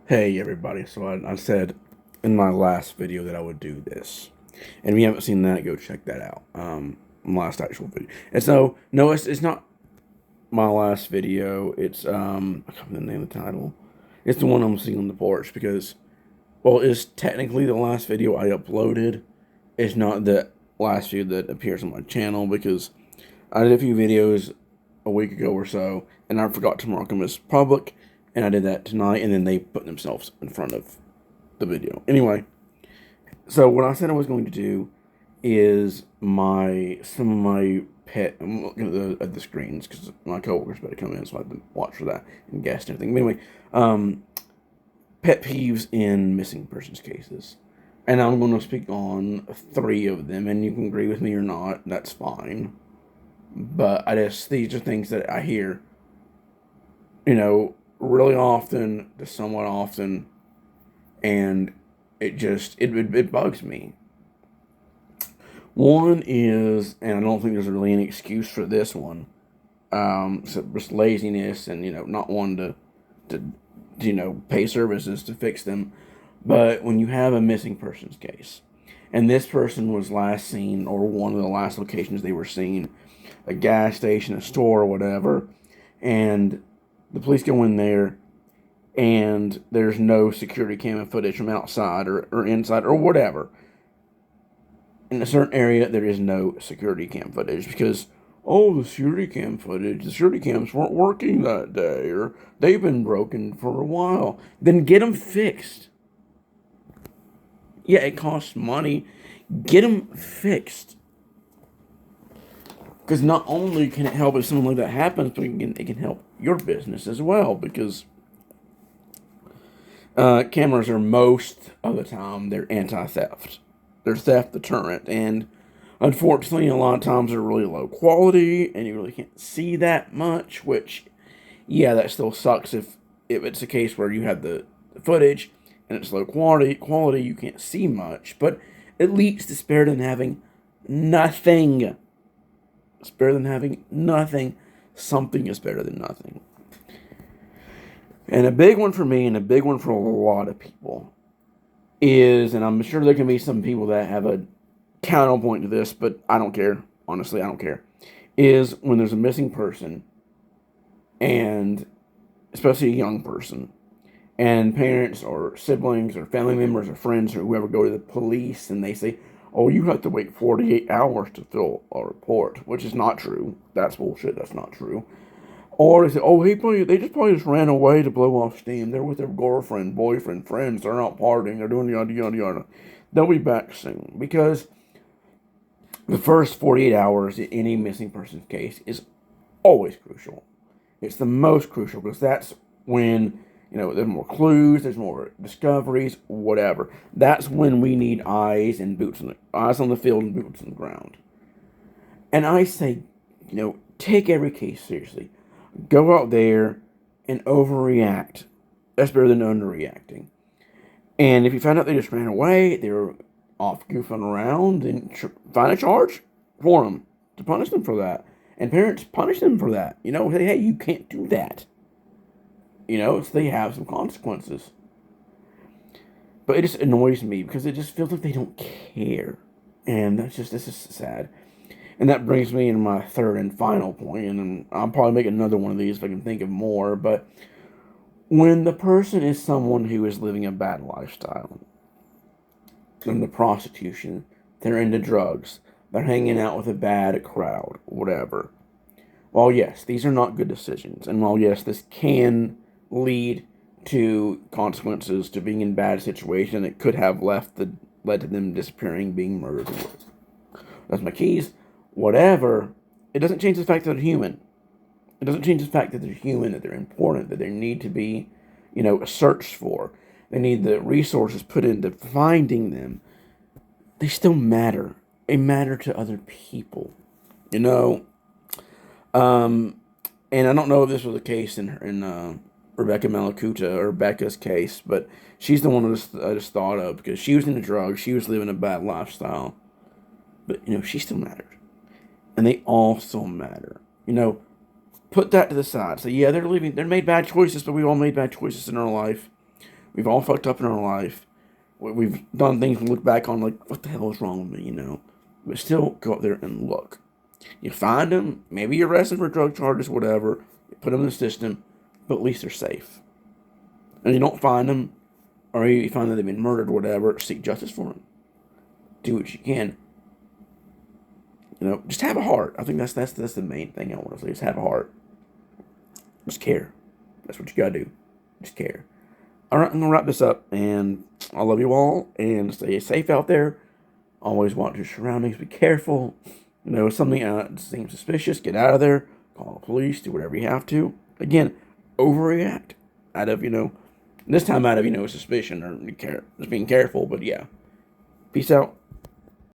Hey everybody, so I said in my last video that I would do this. And if you haven't seen that, go check that out. My last actual video. And so, no, it's not my last video. It's, I can't remember the name of the title. It's the one I'm seeing on the porch because, well, it's technically the last video I uploaded. It's not the last video that appears on my channel because I did a few videos a week ago or so, and I forgot to mark them as public, and I did that tonight, and then they put themselves in front of the video. Anyway, so what I said I was going to do is some of my pet. I'm looking at the screens because my coworkers better come in, so I have to watch for that and guess and everything. But anyway, pet peeves in missing persons cases, and I'm going to speak on 3 of them, and you can agree with me or not. That's fine. But these are things that I hear, really often to somewhat often, and it bugs me. One is, and I don't think there's really any excuse for this one, so just laziness and not wanting to pay services to fix them. But when you have a missing persons case, and this person was last seen, or one of the last locations they were seen, a gas station, a store, or whatever, and the police go in there, and there's no security camera footage from outside or inside or whatever. In a certain area, there is no security cam footage because, oh, the security cams weren't working that day, or they've been broken for a while. Then get them fixed. Yeah, it costs money. Get them fixed. Because not only can it help if something like that happens, but it can help your business as well. Because cameras are most of the time, they're anti-theft. They're theft deterrent. And unfortunately, a lot of times they're really low quality, and you really can't see that much, which, yeah, that still sucks if it's a case where you have the footage and it's low quality, you can't see much, but at least it's better than having nothing. It's better than having nothing. Something is better than nothing. And a big one for me, and a big one for a lot of people, is, and I'm sure there can be some people that have a counterpoint to this, but I don't care. Honestly, I don't care. Is when there's a missing person, and especially a young person, and parents or siblings or family members or friends or whoever go to the police and they say, oh, you have to wait 48 hours to fill a report, which is not true. That's bullshit. That's not true. Or they say, oh, they just ran away to blow off steam. They're with their girlfriend, boyfriend, friends. They're out partying. They're doing yada, yada, yada. They'll be back soon. Because the first 48 hours in any missing persons case is always crucial. It's the most crucial because that's when, there's more clues, there's more discoveries, whatever. That's when we need eyes on the field and boots on the ground. And I say, take every case seriously. Go out there and overreact. That's better than underreacting. And if you find out they just ran away, they were off goofing around, then find a charge for them to punish them for that. And parents punish them for that. Say, hey, you can't do that. So they have some consequences. But it just annoys me because it just feels like they don't care. And this is sad. And that brings me into my third and final point, and I'll probably make another one of these if I can think of more, but when the person is someone who is living a bad lifestyle, they're into prostitution, they're into drugs, they're hanging out with a bad crowd, whatever. While yes, these are not good decisions, and while yes, this can lead to consequences, to being in bad situation, it could have led to them disappearing, being murdered. That's my keys. Whatever, it doesn't change the fact that they're human. It doesn't change the fact that they're human, that they're important, that they need to be, searched for. They need the resources put into finding them. They still matter. They matter to other people. And I don't know if this was the case in Rebecca Malakuta or Becca's case, but she's the one I just thought of because she was into drugs. She was living a bad lifestyle. But, she still mattered. And they all still matter. Put that to the side. So, yeah, they made bad choices, but we all made bad choices in our life. We've all fucked up in our life. We've done things we look back on like, what the hell is wrong with me, But still, go out there and look. You find them, maybe you arrest them for drug charges, whatever. You put them in the system, but at least they're safe. And you don't find them, or you find that they've been murdered, whatever, seek justice for them. Do what you can. Just have a heart. I think that's the main thing I want to say. Just have a heart. Just care. That's what you gotta do. Just care. All right, I'm gonna wrap this up, and I love you all, and stay safe out there. Always watch your surroundings. Be careful. If something seems suspicious, get out of there. Call the police. Do whatever you have to. Again, overreact out of this time out of suspicion or just being careful. But yeah, peace out.